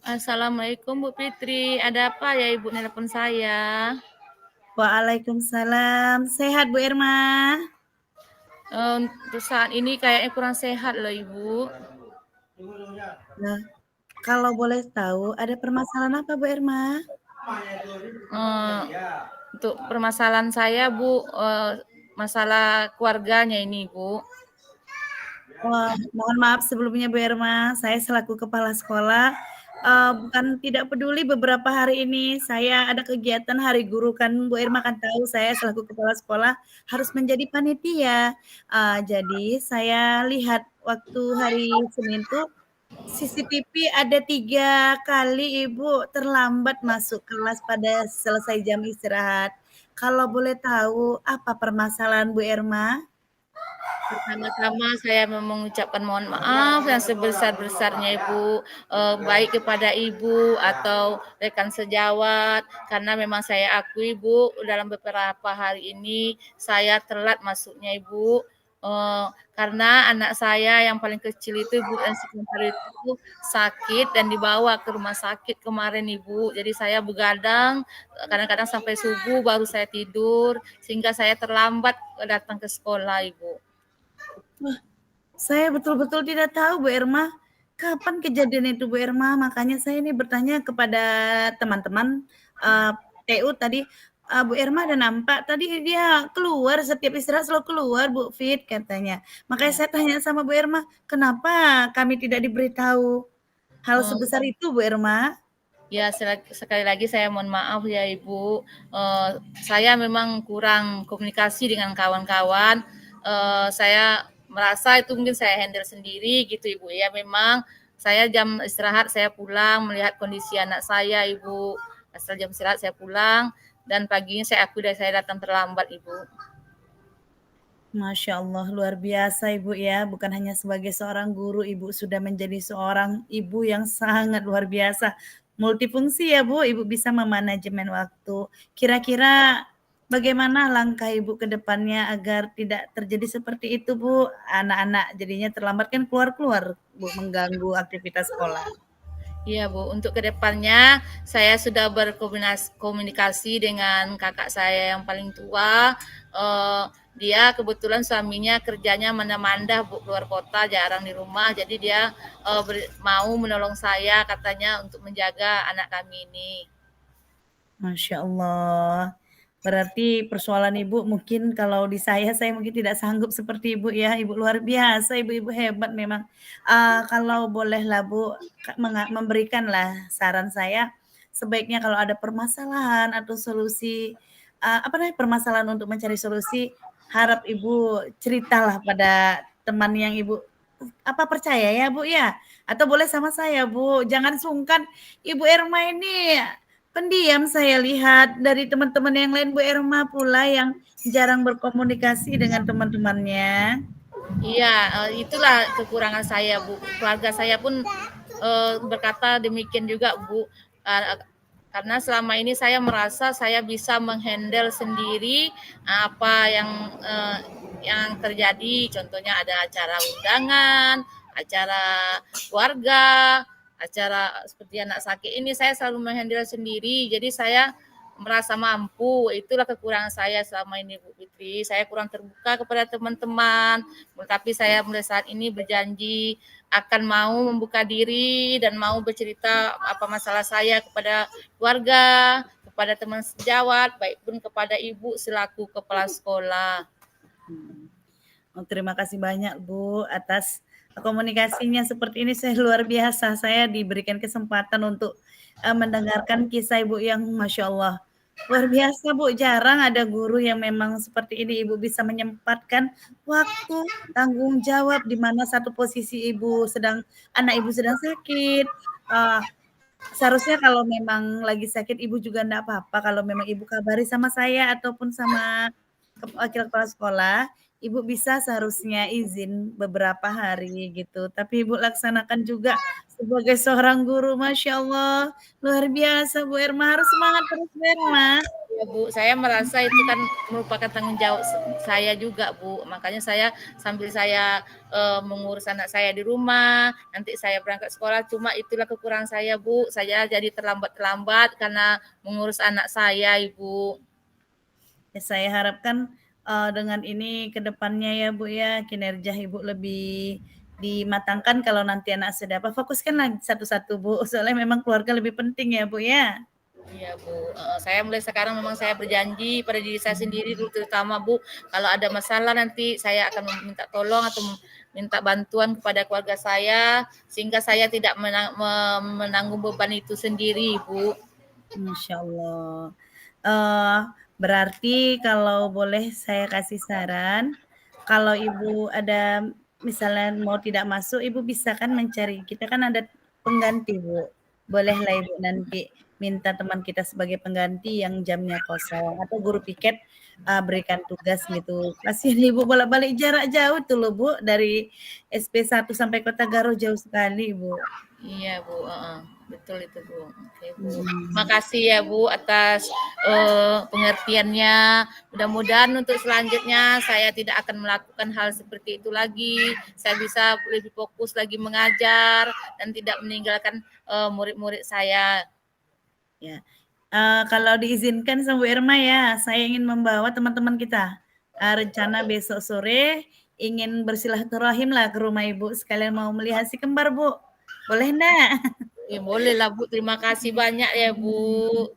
Assalamualaikum Bu Fitri, ada apa ya Ibu nelpon saya? Waalaikumsalam. Sehat Bu Irma? Untuk saat ini kayaknya kurang sehat loh Ibu. Nah, kalau boleh tahu ada permasalahan apa Bu Irma? Eh, untuk permasalahan saya Bu, masalah keluarganya ini Bu. Wah, mohon maaf sebelumnya Bu Irma, saya selaku kepala sekolah, bukan tidak peduli beberapa hari ini saya ada kegiatan Hari Guru kan Bu Irma kan tahu saya selaku kepala sekolah harus menjadi panitia. Jadi saya lihat waktu hari Senin tuh CCTV ada 3 kali Ibu terlambat masuk kelas pada selesai jam istirahat. Kalau boleh tahu apa permasalahan Bu Irma? Pertama-tama saya mau mengucapkan mohon maaf yang sebesar-besarnya Ibu, baik kepada Ibu atau rekan sejawat, karena memang saya akui Bu, dalam beberapa hari ini saya telat masuknya Ibu, karena anak saya yang paling kecil itu Ibu yang sebentar itu sakit dan dibawa ke rumah sakit kemarin Ibu. Jadi saya begadang, kadang-kadang sampai subuh baru saya tidur, sehingga saya terlambat datang ke sekolah Ibu. Wah, saya betul-betul tidak tahu Bu Irma, kapan kejadian itu Bu Irma, makanya saya ini bertanya kepada teman-teman, TU tadi, Bu Irma ada nampak tadi dia keluar setiap istirahat selalu keluar Bu Fit katanya. Makanya Ya. saya tanya sama Bu Irma, kenapa kami tidak diberitahu hal Eee, sebesar itu Bu Irma? ya sekali lagi saya mohon maaf ya Ibu, eee, saya memang kurang komunikasi dengan kawan-kawan, saya merasa itu mungkin saya handle sendiri gitu Ibu ya. Memang saya jam istirahat saya pulang melihat kondisi anak saya Ibu, asal jam istirahat saya pulang dan paginya saya akui saya datang terlambat Ibu. Masya Allah, luar biasa Ibu ya. Bukan hanya sebagai seorang guru, Ibu sudah menjadi seorang ibu yang sangat luar biasa. Multifungsi ya Bu, Ibu bisa memanajemen waktu. Kira-kira bagaimana langkah Ibu ke depannya agar tidak terjadi seperti itu Bu? Anak-anak jadinya terlambat kan keluar-keluar Bu, mengganggu aktivitas sekolah. Iya Bu, untuk kedepannya saya sudah berkomunikasi dengan kakak saya yang paling tua. Dia kebetulan suaminya kerjanya mana-mandah Bu, keluar kota, jarang di rumah. Jadi dia mau menolong saya katanya untuk menjaga anak kami ini. Masya Allah. Berarti persoalan Ibu mungkin kalau di saya mungkin tidak sanggup seperti Ibu ya. Ibu luar biasa, ibu-ibu hebat memang. Kalau bolehlah Bu, memberikanlah saran saya, sebaiknya kalau ada permasalahan atau solusi, apa namanya, permasalahan untuk mencari solusi, harap Ibu ceritalah pada teman yang Ibu percaya ya Bu ya? Atau boleh sama saya Bu, jangan sungkan. Ibu Erma ini pendiam saya lihat, dari teman-teman yang lain Bu Erma pula yang jarang berkomunikasi dengan teman-temannya. Iya, itulah kekurangan saya Bu. Keluarga saya pun berkata demikian juga Bu. Eee, karena selama ini saya merasa saya bisa menghandle sendiri apa yang terjadi. Contohnya ada acara undangan, acara keluarga, acara seperti anak sakit ini saya selalu menghandle sendiri. Jadi saya merasa mampu. Itulah kekurangan saya selama ini Bu Fitri. Saya kurang terbuka kepada teman-teman, tapi saya mulai saat ini berjanji akan mau membuka diri dan mau bercerita apa masalah saya kepada keluarga, kepada teman sejawat, baik pun kepada ibu selaku kepala sekolah. Oh, terima kasih banyak Bu atas komunikasinya seperti ini, saya luar biasa. Saya diberikan kesempatan untuk mendengarkan kisah Ibu yang Masya Allah luar biasa Bu. Jarang ada guru yang memang seperti ini, Ibu bisa menyempatkan waktu, tanggung jawab di mana satu posisi anak Ibu sedang sakit. Uh, Seharusnya kalau memang lagi sakit Ibu juga enggak apa-apa, kalau memang Ibu kabari sama saya ataupun sama wakil kepala sekolah, Ibu bisa seharusnya izin beberapa hari gitu. Tapi Ibu laksanakan juga sebagai seorang guru, Masya Allah. Luar biasa Bu Irma, harus semangat terus Bu Irma. Ya Bu, saya merasa itu kan merupakan tanggung jawab saya juga Bu. Makanya saya sambil saya mengurus anak saya di rumah, nanti saya berangkat sekolah. Cuma itulah kekurangan saya Bu. Saya jadi terlambat-terlambat karena mengurus anak saya Ibu. Ya, saya harapkan dengan ini ke depannya ya Bu ya, kinerja Ibu lebih dimatangkan kalau nanti anak sudah apa, fokuskan satu-satu Bu, soalnya memang keluarga lebih penting ya Bu ya. Iya Bu, saya mulai sekarang memang saya berjanji pada diri saya sendiri dulu terutama Bu, kalau ada masalah nanti saya akan meminta tolong atau minta bantuan kepada keluarga saya sehingga saya tidak menanggung beban itu sendiri Bu. Masya Allah. Uh, Berarti kalau boleh saya kasih saran, kalau Ibu ada misalnya mau tidak masuk, Ibu bisa kan mencari. Kita kan ada pengganti, Bu. Bolehlah Ibu nanti minta teman kita sebagai pengganti yang jamnya kosong atau guru piket berikan tugas gitu. Kasihan Ibu bolak-balik jarak jauh tuh loh, Bu, dari SP1 sampai Kota Garo jauh sekali, Bu. Iya Bu, betul itu Bu. Oke Bu, Hmm. makasih ya Bu atas pengertiannya. Mudah-mudahan untuk selanjutnya saya tidak akan melakukan hal seperti itu lagi. Saya bisa lebih fokus lagi mengajar dan tidak meninggalkan murid-murid saya. Ya. Kalau diizinkan sama Bu Irma ya, saya ingin membawa teman-teman kita. Rencana besok sore ingin bersilaturahim lah ke rumah Ibu. Sekalian mau melihat si kembar, Bu. Boleh enggak? Ya, boleh lah Bu, terima kasih banyak ya Bu.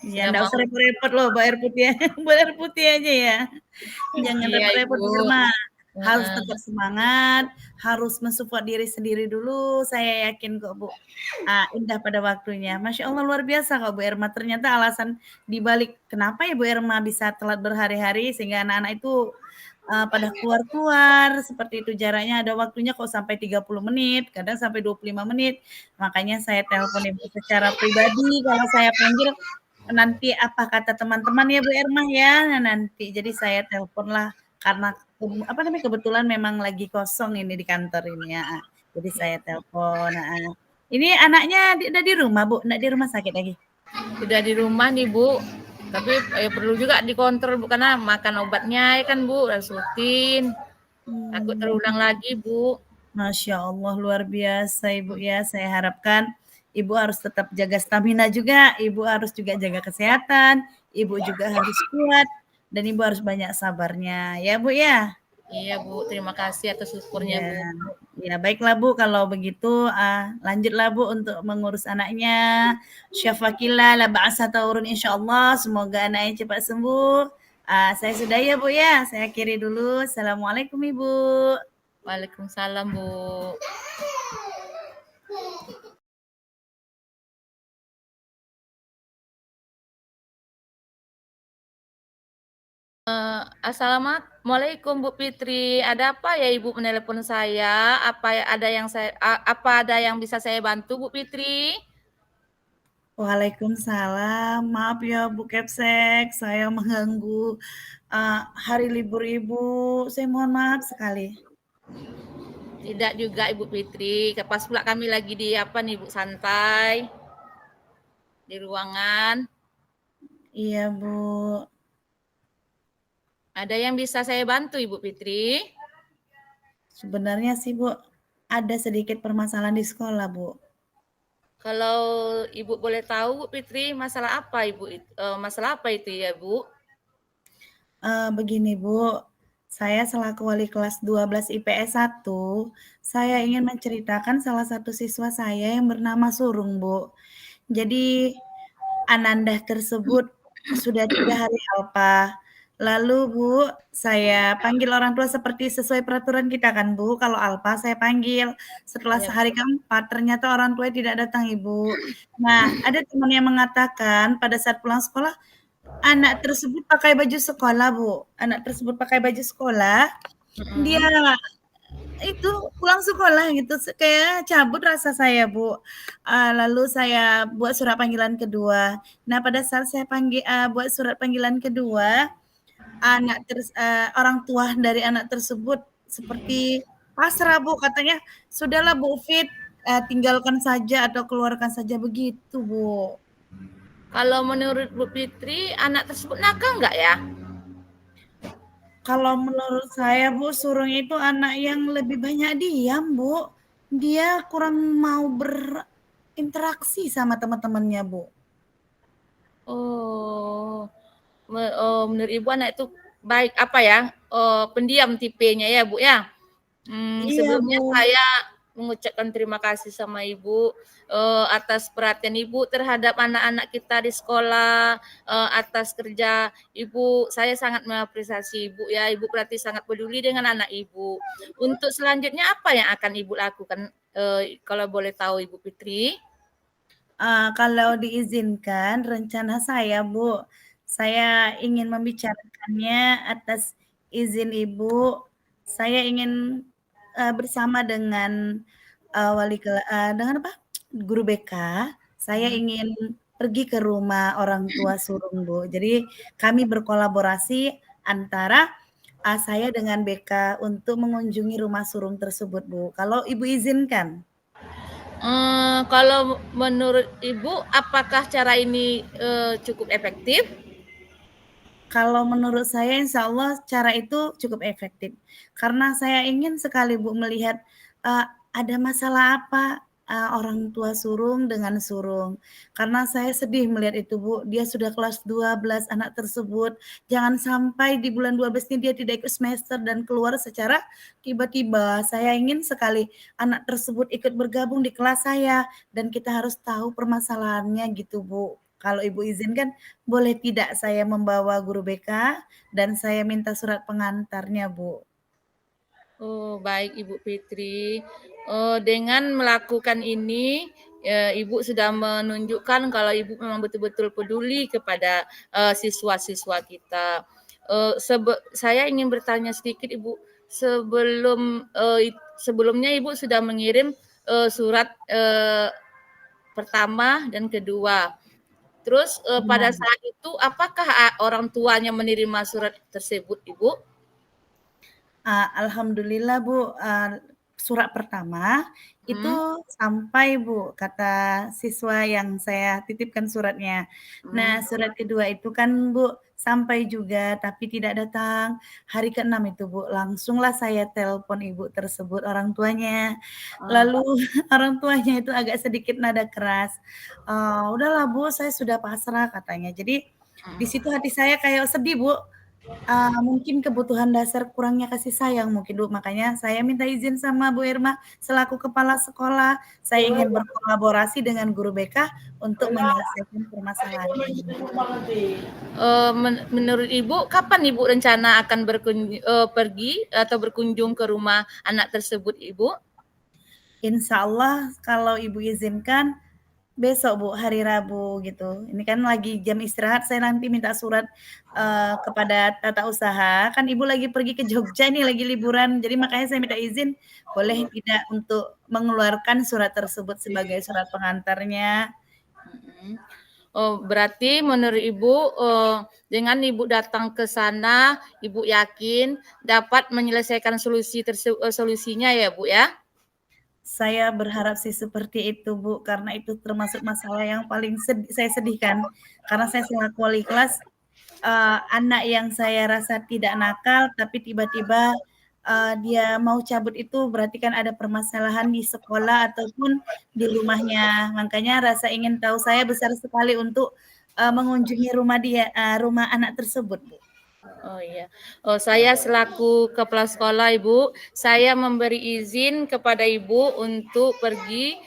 Ya, Sudah enggak mau. usah repot-repot loh, Bu air putih. Bu air putih aja ya. Jangan Iya repot-repot Ibu. Bu Irma. Harus Heeh. tetap semangat, harus mensupport diri sendiri dulu. Saya yakin kok Bu. Indah pada waktunya. Masya Allah luar biasa kok Bu Irma. Ternyata alasan dibalik kenapa ya Bu Irma bisa telat berhari-hari sehingga anak-anak itu pada keluar-keluar seperti itu jaraknya ada waktunya kok sampai 30 menit, kadang sampai 25 menit. Makanya saya telepon Ibu secara pribadi kalau saya panggil nanti apa kata teman-teman ya Bu Irma ya. Nah, nanti jadi saya teleponlah karena apa namanya kebetulan memang lagi kosong ini di kantor ini ya. Jadi saya telepon. Ini anaknya udah di rumah Bu, enggak di rumah sakit lagi. Udah di rumah nih Bu. Tapi perlu juga dikontrol Bu karena makan obatnya ya kan Bu, harus rutin. Takut Hmm. terulang lagi Bu. Masya Allah luar biasa Ibu ya. Saya harapkan Ibu harus tetap jaga stamina juga, Ibu harus juga jaga kesehatan, Ibu juga harus kuat, dan Ibu harus banyak sabarnya. Ya Bu ya? Iya Bu, terima kasih atas syukurnya Ya, Bu. ya baiklah Bu kalau begitu lanjutlah Bu untuk mengurus anaknya. Syafakillah la ba'asa taurun insyaallah. Semoga anaknya cepat sembuh. Saya sudah ya Bu ya. Saya akhiri dulu. Assalamualaikum Ibu. Waalaikumsalam Bu. Assalamualaikum Bu Fitri. Ada apa ya Ibu menelepon saya? Apa ada yang bisa saya bantu Bu Fitri? Waalaikumsalam. Maaf ya Bu Kepsek, saya mengganggu hari libur Ibu. Saya mohon maaf sekali. Tidak juga Ibu Fitri. Pas pula kami lagi di apa nih Bu, santai di ruangan. Iya Bu. Ada yang bisa saya bantu Ibu Fitri? Sebenarnya sih Bu, ada sedikit permasalahan di sekolah Bu. Kalau Ibu boleh tahu Bu Fitri, masalah apa Ibu? Masalah apa itu ya Bu? Begini Bu, saya selaku wali kelas 12 IPS 1, saya ingin menceritakan salah satu siswa saya yang bernama Surung Bu. Jadi Ananda tersebut sudah 3 hari alpa. Lalu Bu, saya panggil orang tua seperti sesuai peraturan kita kan Bu, kalau alpa saya panggil. Setelah Ya, sehari keempat ternyata orang tua tidak datang Ibu. Nah, ada teman yang mengatakan pada saat pulang sekolah, anak tersebut pakai baju sekolah Bu. Anak tersebut pakai baju sekolah, dia itu pulang sekolah gitu, kayak cabut rasa saya Bu. Lalu saya buat surat panggilan kedua. Nah pada saat saya buat surat panggilan kedua, orang tua dari anak tersebut seperti pasrah Bu, katanya, "Sudahlah Bu Fit, tinggalkan saja atau keluarkan saja," begitu Bu. Kalau menurut Bu Fitri, anak tersebut nakal nggak ya? Kalau menurut saya Bu, Surung itu anak yang lebih banyak diam Bu. Dia kurang mau berinteraksi sama teman-temannya Bu. Oh, menurut Ibu anak itu baik apa ya? Pendiam tipenya ya Bu ya? Iya Sebelumnya Bu. saya mengucapkan terima kasih sama Ibu atas perhatian Ibu terhadap anak-anak kita di sekolah, atas kerja Ibu. Saya sangat mengapresiasi Ibu ya. Ibu berarti sangat peduli dengan anak Ibu. Untuk selanjutnya apa yang akan Ibu lakukan? Kalau boleh tahu Ibu Fitri? Kalau diizinkan rencana saya Bu, saya ingin membicarakannya atas izin Ibu. Saya ingin bersama dengan dengan apa? Guru BK. Saya Hmm. ingin pergi ke rumah orang tua Surung Bu. Jadi kami berkolaborasi antara saya dengan BK untuk mengunjungi rumah Surung tersebut Bu. Kalau Ibu izinkan. Kalau menurut Ibu, apakah cara ini cukup efektif? Kalau menurut saya insya Allah cara itu cukup efektif. Karena saya ingin sekali Bu melihat, ada masalah apa, orang tua Surung dengan Surung. Karena saya sedih melihat itu Bu, dia sudah kelas 12 anak tersebut, jangan sampai di bulan 12 ini dia tidak ikut semester dan keluar secara tiba-tiba. Saya ingin sekali anak tersebut ikut bergabung di kelas saya dan kita harus tahu permasalahannya gitu Bu. Kalau Ibu izinkan boleh tidak saya membawa guru BK dan saya minta surat pengantarnya, Bu? Oh, baik Ibu Fitri. Dengan melakukan ini, Ibu sudah menunjukkan kalau Ibu memang betul-betul peduli kepada siswa-siswa kita. Saya ingin bertanya sedikit, Ibu. Sebelumnya Ibu sudah mengirim surat pertama dan kedua. Terus pada Benar. saat itu, apakah orang tuanya menerima surat tersebut, Ibu? Alhamdulillah Bu, surat pertama itu Hmm. sampai Bu, kata siswa yang saya titipkan suratnya. Hmm. Nah, surat kedua itu kan Bu, sampai juga tapi tidak datang. Hari ke-6 itu Bu, langsunglah saya telepon ibu tersebut, orang tuanya. Ah. Lalu orang tuanya itu agak sedikit nada keras, "Udahlah Bu, saya sudah pasrah," katanya. Jadi di situ hati saya kayak sedih Bu. Mungkin kebutuhan dasar kurangnya kasih sayang mungkin, Bu, makanya saya minta izin sama Bu Irma selaku kepala sekolah, saya ingin berkolaborasi dengan guru BK untuk menyelesaikan permasalahan ini. Menurut Ibu, kapan Ibu rencana akan pergi atau berkunjung ke rumah anak tersebut, Ibu? Insya Allah kalau Ibu izinkan besok Bu, hari Rabu gitu. Ini kan lagi jam istirahat, saya nanti minta surat, kepada tata usaha, kan Ibu lagi pergi ke Jogja nih, lagi liburan, jadi makanya saya minta izin, boleh tidak untuk mengeluarkan surat tersebut sebagai surat pengantarnya. Mhm. Oh, berarti menurut Ibu, dengan Ibu datang ke sana, Ibu yakin dapat menyelesaikan solusinya ya, Bu, ya? Saya berharap sih seperti itu, Bu, karena itu termasuk masalah yang paling saya sedihkan. Karena saya selaku wali kelas, anak yang saya rasa tidak nakal, tapi tiba-tiba, dia mau cabut itu berarti kan ada permasalahan di sekolah ataupun di rumahnya. Makanya rasa ingin tahu saya besar sekali untuk, mengunjungi rumah anak tersebut, Bu. Oh iya. Oh, saya selaku kepala sekolah, Ibu, saya memberi izin kepada Ibu untuk pergi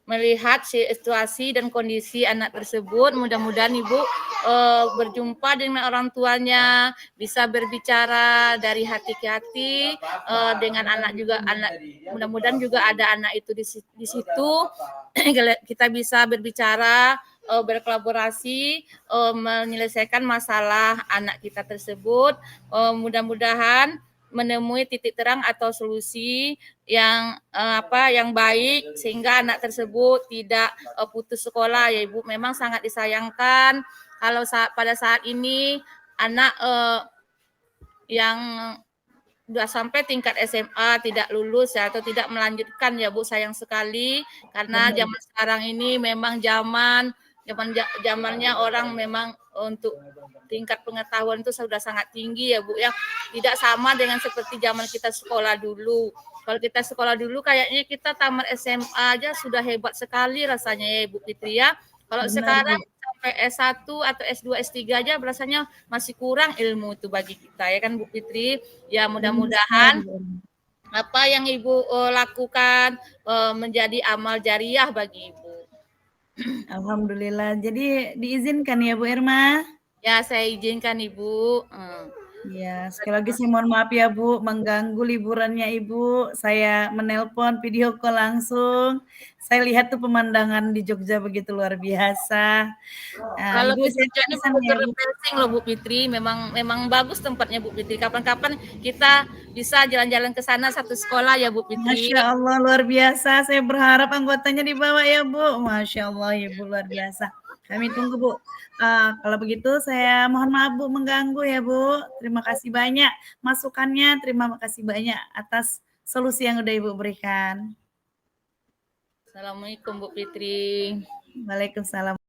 melihat situasi dan kondisi anak tersebut. Mudah-mudahan Ibu berjumpa dengan orang tuanya, bisa berbicara dari hati ke hati dengan anak juga anak. Mudah-mudahan juga ada anak itu di situ. Kita bisa berbicara, berkolaborasi, menyelesaikan masalah anak kita tersebut. Mudah-mudahan menemui titik terang atau solusi yang baik sehingga anak tersebut tidak putus sekolah ya Ibu. Memang sangat disayangkan kalau pada saat ini anak yang sudah sampai tingkat SMA tidak lulus ya atau tidak melanjutkan ya Bu, sayang sekali karena Benar. zaman sekarang ini memang zaman Zamannya orang memang untuk tingkat pengetahuan itu sudah sangat tinggi ya Bu ya. Tidak sama dengan seperti zaman kita sekolah dulu. Kalau kita sekolah dulu kayaknya kita tamat SMA aja sudah hebat sekali rasanya ya Bu Fitri ya. Kalau Benar, sekarang Bu. sampai S1 atau S2, S3 aja rasanya masih kurang ilmu itu bagi kita ya kan Bu Fitri. Ya Benar sekali, mudah-mudahan Bu Irma. apa yang Ibu lakukan menjadi amal jariah bagi Ibu. Alhamdulillah. Jadi diizinkan ya Bu Irma? Ya, saya izinkan Ibu. Ya, sekali lagi saya mohon maaf ya Bu, mengganggu liburannya Ibu. Saya menelpon video call langsung. Saya lihat tuh pemandangan di Jogja begitu luar biasa. Kalau Ibu di saya Jogja ini pesan betul ya Bu. refreshing loh Bu Fitri. Memang bagus tempatnya Bu Fitri. Kapan-kapan kita bisa jalan-jalan ke sana satu sekolah ya Bu Fitri. Masya Allah luar biasa. Saya berharap anggotanya dibawa ya Bu. Masya Allah Ibu luar biasa. Kami tunggu Bu. Kalau begitu saya mohon maaf Bu mengganggu ya Bu. Terima kasih banyak masukannya. Terima kasih banyak atas solusi yang udah Ibu berikan. Assalamualaikum Bu Fitri. Waalaikumsalam.